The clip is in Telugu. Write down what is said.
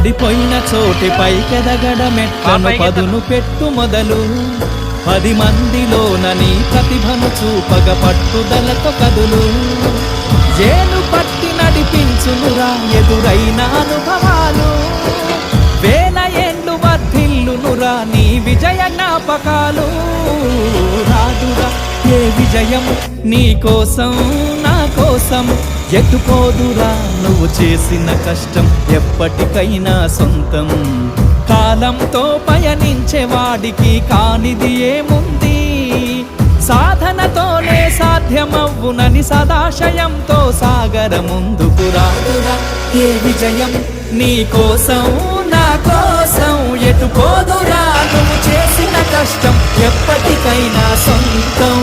పడిపోయిన చోటి పైకెదగడ మెట్టను పదును పెట్టు మొదలు 10 మందిలోన నీ ప్రతిభను చూపగ పట్టుదలతో కదులు జేను పట్టి నడిపించునురా ఎదురైన అనుభవాలు వేల ఏండ్లు వర్ధిల్లునురా నీ విజయ జ్ఞాపకాలు రాదురా ఏ విజయం నీ కోసం నా కోసం ఎటుపోదురా నువ్వు చేసిన కష్టం ఎప్పటికైనా సొంతం కాలంతో పయనించే వాడికి కానిది ఏముంది సాధనతోనే సాధ్యమవ్వునని సదాశయంతో సాగర ముందుకు రాదురా ఏ విజయం నీ కోసం నా కోసం ఎటుపోదురా నువ్వు చేసిన కష్టం ఎప్పటికైనా సొంతం